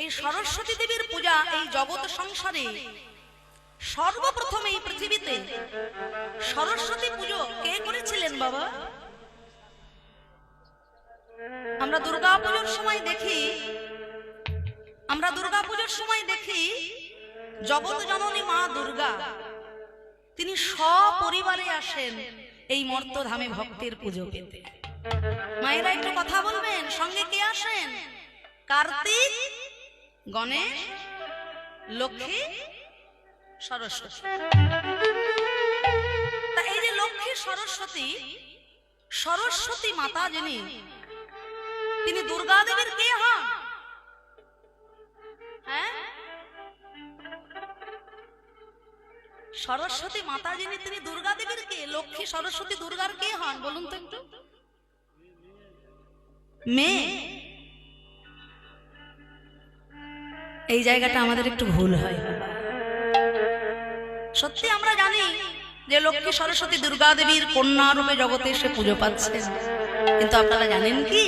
এই সরস্বতী দেবীর পূজা এই জগৎ সংসারে সর্বপ্রথম এই পৃথিবীতে সরস্বতী পুজো কে করেছিলেন বাবা? আমরা দুর্গা পুজোর সময় দেখি জগৎ জননী মা দুর্গা তিনি সপরিবারে আসেন এই মর্তধামে ভক্তের পুজো পেতে। মায়েরা একটু কথা বলবেন, সঙ্গে কে আসেন? কার্তিক, গণেশ, লক্ষ্মী, সরস্বতী। তা এই যে লক্ষ্মী সরস্বতী মাতা যিনি, তিনি দুর্গা দেবীর কে হন? হ্যাঁ, সরস্বতী মাতা যিনি তিনি দুর্গা দেবীর কে? লক্ষ্মী সরস্বতী দুর্গার কে হন বলুন তো একটু? মেয়ে। এই জায়গাটা আমাদের একটু ভুল হয়। সত্যি আমরা জানি যে লক্ষ্মী সরস্বতী দুর্গা দেবীর কন্যা রূপে জগতে এসে পুজো পাচ্ছেন, কিন্তু আপনারা জানেন কি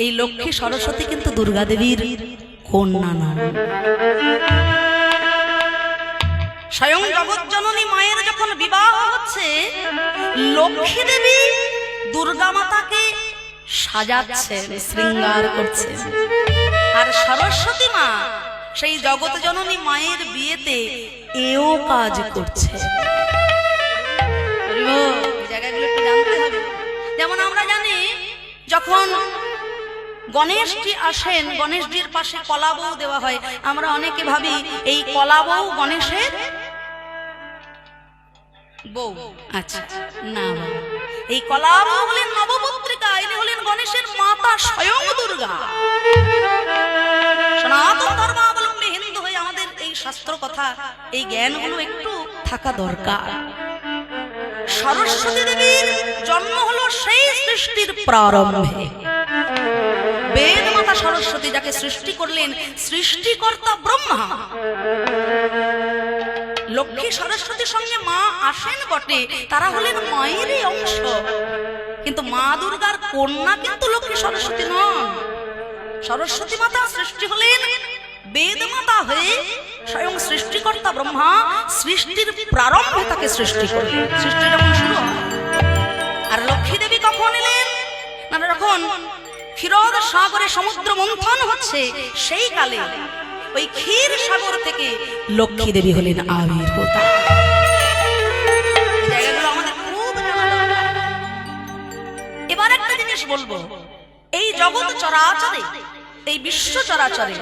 এই লক্ষ্মী সরস্বতী কিন্তু দুর্গা দেবীর কন্যা নন। স্বয়ং জগৎ জননী মায়ের যখন বিবাহ হচ্ছে, লক্ষ্মী দেবী দুর্গা মাতাকে সাজাচ্ছেন, শৃঙ্গার করছেন, আর সরস্বতী মা সেই জগৎ জননী মায়ের বিয়েতে এও কাজ করছে। জায়গাগুলো একটু জানতে হবে। যেমন আমরা জানি যখন গণেশজি আসেন, গণেশজির পাশে কলা বউ দেওয়া হয়। আমরা অনেকে ভাবি এই কলা বউ গণেশের বউ। আচ্ছা, না, এই কলা বউ হলেন নবপত্রিকা, ইনি হলেন গণেশের মাতা স্বয়ং দুর্গা। সনাতন ধর্মাবলম্বী হিন্দু হয়ে আমাদের এই শাস্ত্র কথা, এই জ্ঞানগুলো একটু থাকা দরকার। সরস্বতী দেবীর জন্ম হলো সেই সৃষ্টির প্রারম্ভে। বেদ মাতা সরস্বতী যাকে সৃষ্টি করলেন, সৃষ্টিকর্তা ব্রহ্মা। লক্ষ্মী সরস্বতীর সঙ্গে মা আসেন বটে, তারা হলেন মায়েরই অংশ, কিন্তু মা দুর্গার কন্যা কিন্তু লক্ষ্মী সরস্বতী নন। সরস্বতী মাতা সৃষ্টি হলেন বেদ মাতা হয়ে, স্বয়ং সৃষ্টিকর্তা ব্রহ্মা সৃষ্টির প্রারম্ভে তাকে সৃষ্টি করলেন, সৃষ্টি যখন শুরু হয়। আর লক্ষ্মী দেবী কখন এলেন? না, যখন ক্ষীরদ সাগরে সমুদ্র মন্থন হচ্ছে, সেই কালে ওই ক্ষীর সাগর থেকে লক্ষ্মী দেবী হলেন আবির্ভূতা। জায়গাগুলো আমাদের খুব জানা দরকার। এবার একটা জিনিস বলবো, এই জগৎ চরাচরে, এই বিশ্ব চরাচরে